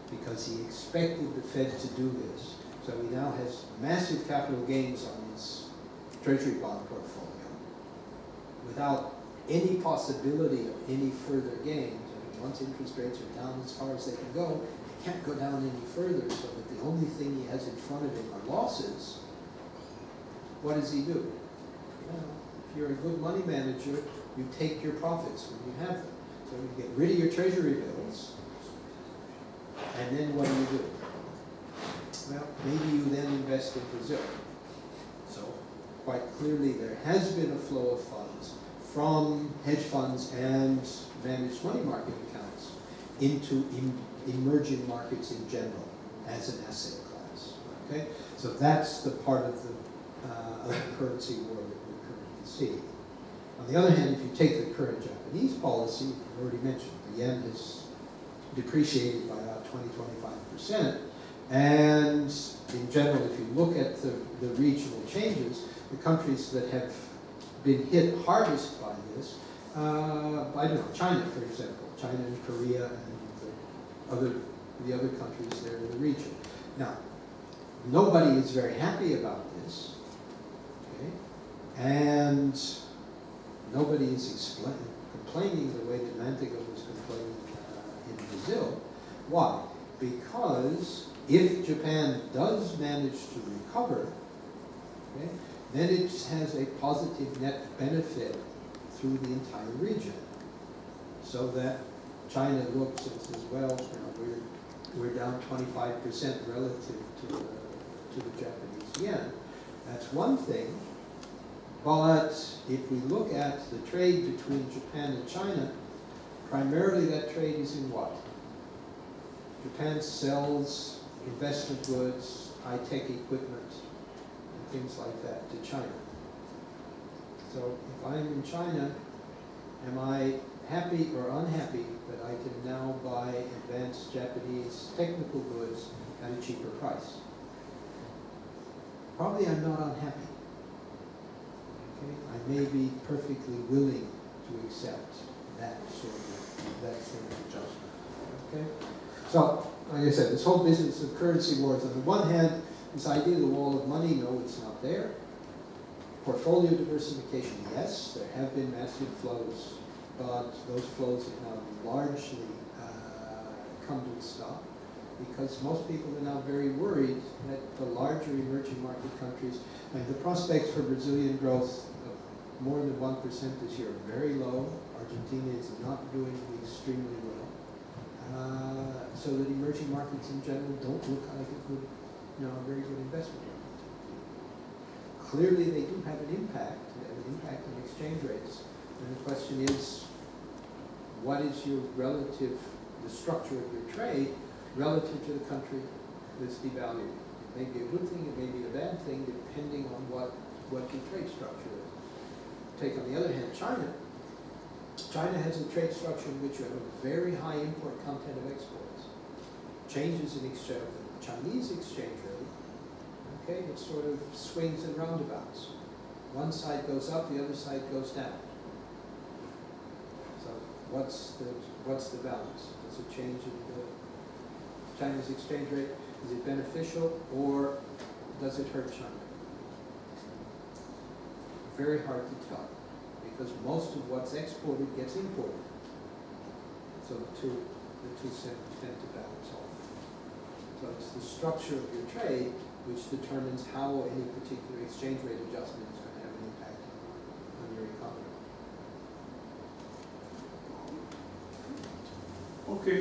S1: because he expected the Fed to do this. So he now has massive capital gains on his treasury bond portfolio without any possibility of any further gains. I mean, once interest rates are down as far as they can go, they can't go down any further, so that the only thing he has in front of him are losses. What does he do? Well, if you're a good money manager, you take your profits when you have them. So you get rid of your treasury bills, and then what do? Well, maybe you then invest in Brazil. So quite clearly there has been a flow of funds from hedge funds and managed money market accounts into emerging markets in general as an asset class. Okay, so that's the part of the currency war that we currently see. On the other hand, if you take the current Japanese policy, I've already mentioned, the yen has depreciated by about 20–25%, and in general, if you look at the regional changes, the countries that have been hit hardest by this, I don't know, China, for example, China and Korea and the other countries there in the region. Now, nobody is very happy about this, okay? And nobody is complaining the way that Mantigo was complaining in Brazil. Why? Because if Japan does manage to recover, okay, then it has a positive net benefit through the entire region. So that China looks and says, well, you know, we're down 25% relative to the Japanese yen. That's one thing. But if we look at the trade between Japan and China, primarily that trade is in what? Japan sells investment goods, high-tech equipment, and things like that to China. So if I'm in China, am I happy or unhappy that I can now buy advanced Japanese technical goods at a cheaper price? Probably I'm not unhappy. Okay? I may be perfectly willing to accept that sort of adjustment. Okay? So, like I said, this whole business of currency wars, on the one hand, this idea of the wall of money, no, it's not there. Portfolio diversification, yes, there have been massive flows, but those flows have now largely come to a stop because most people are now very worried that the larger emerging market countries, and the prospects for Brazilian growth of more than 1% this year are very low. Argentina is not doing extremely well. So that emerging markets in general don't look like a good, a very good investment opportunity. Clearly they do have an impact. They have an impact on exchange rates. And the question is, what is your relative, the structure of your trade relative to the country that's devaluing? It may be a good thing, it may be a bad thing, depending on what your trade structure is. Take on the other hand, China. China has a trade structure in which you have a very high import content of exports. Changes in exchange, the Chinese exchange rate, okay, it sort of swings and roundabouts. One side goes up, the other side goes down. So what's the balance? Does it change in the Chinese exchange rate? Is it beneficial or does it hurt China? Very hard to tell, because most of what's exported gets imported. So the two tend to balance off. So it's the structure of your trade which determines how any particular exchange rate adjustment is going to have an impact on your economy.
S3: Okay,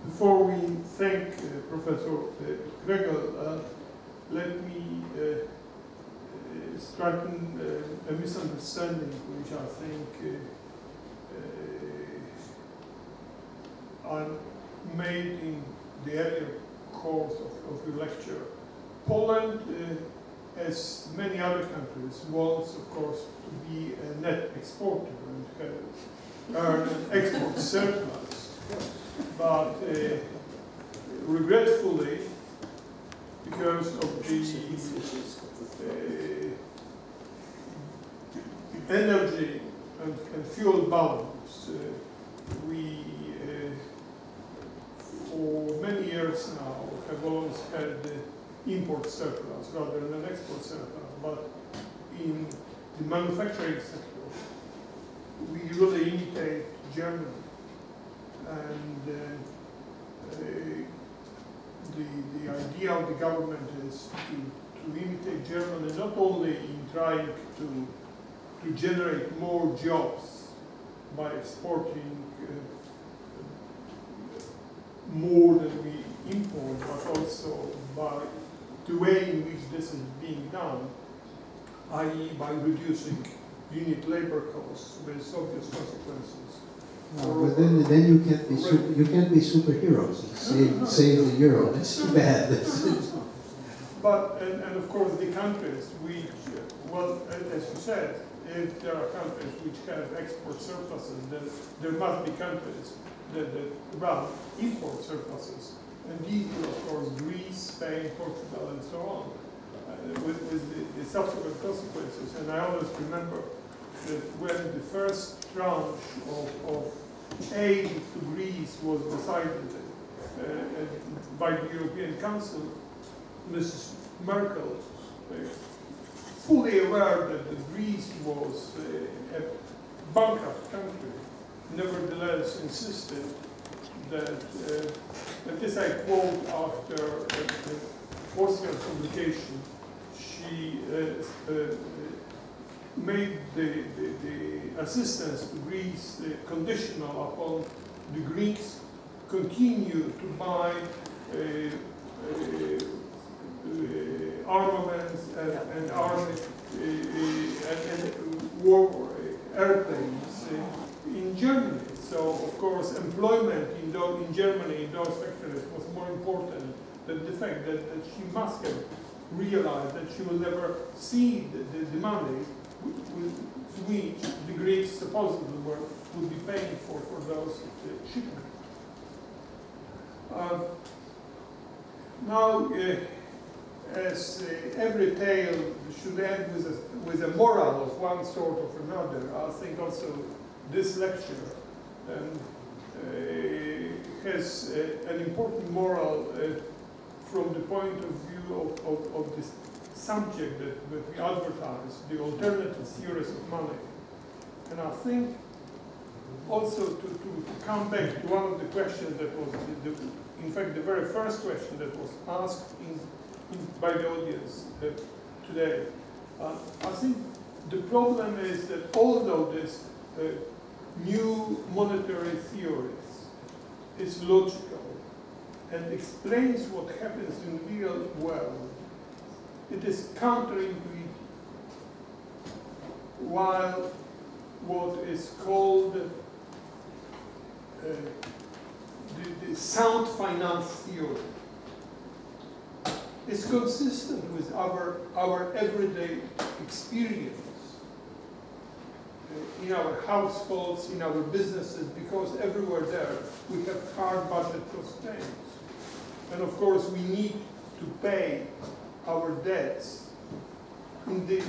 S3: before we thank Professor Kregel, let me straighten a misunderstanding which I think I made in the earlier course of your lecture. Poland as many other countries, wants, of course, to be a net exporter and earn an export surplus. But regretfully, because of the energy and fuel balance, we for many years now have always had import surplus rather than an export surplus. But in the manufacturing sector, we really imitate Germany. And the idea of the government is to imitate Germany, not only in trying to generate more jobs by exporting more than we import, but also by the way in which this is being done, i.e. by reducing unit labor costs with obvious consequences.
S1: But then you can't be superheroes and save the euro. That's too bad.
S3: But and of course the countries which, well, as you said, if there are countries which have export surpluses, then there must be countries that run import surpluses. And these will, of course, Greece, Spain, Portugal, and so on, with the subsequent consequences. And I always remember that when the first tranche of aid to Greece was decided by the European Council, Mrs. Merkel, fully aware that Greece was a bankrupt country, nevertheless insisted that, and this I quote after the Austrian publication, she made the assistance to Greece conditional upon the Greeks continue to buy armaments and army and war airplanes in Germany. So, of course, employment in Germany in those sectors was more important than the fact that she must have realized that she will never see the money which the Greeks supposedly would be paying for those shipments. Now, as every tale should end with a moral of one sort or another, I think also this lecture has an important moral from the point of view of this subject that we advertise, the alternative theories of money. And I think also to come back to one of the questions that was, in fact, the very first question that was asked by the audience today. I think the problem is that although this new monetary theories is logical and explains what happens in the real world, it is counterintuitive, while what is called the sound finance theory is consistent with our everyday experience in our households, in our businesses, because everywhere there we have hard budget constraints. And of course we need to pay our debts in the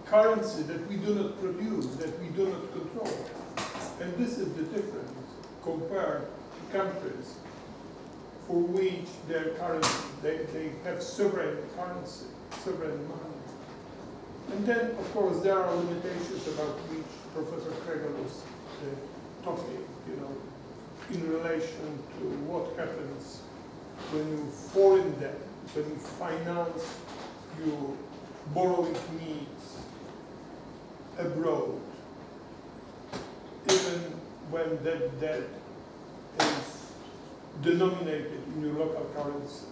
S3: currency that we do not produce, that we do not control. And this is the difference compared to countries for which their currency, they have sovereign currency, sovereign money. And then, of course, there are limitations about which Professor Kregel was talking, in relation to what happens when you foreign debt, when you finance your borrowing needs abroad, even when that debt is denominated in your local currency.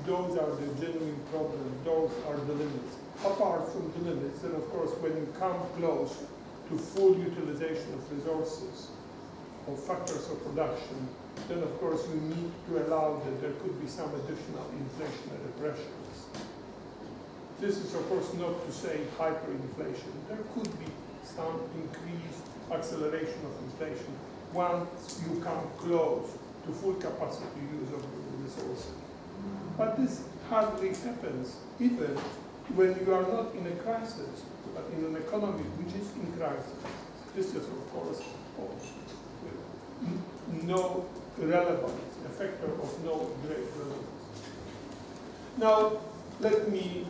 S3: Those are the genuine problems, those are the limits. Apart from the limits, then of course when you come close to full utilization of resources, of factors of production, then of course we need to allow that there could be some additional inflationary pressures. This is, of course, not to say hyperinflation. There could be some increased acceleration of inflation once you come close to full capacity use of the resources. But this hardly happens even when you are not in a crisis, but in an economy which is in crisis. This is, of course, no relevance, a factor of no great relevance. Now, let me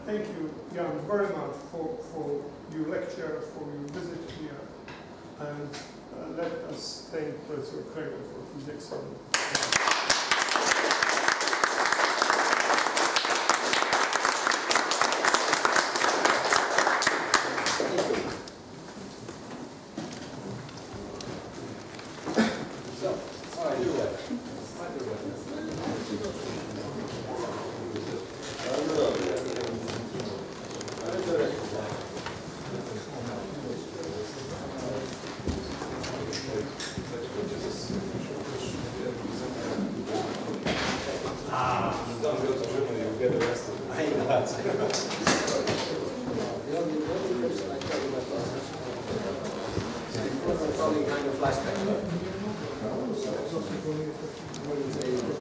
S3: thank you, Jan, very much for your lecture, for your visit here, and let us thank Professor Kregel for his excellent.
S9: Kind of flashback.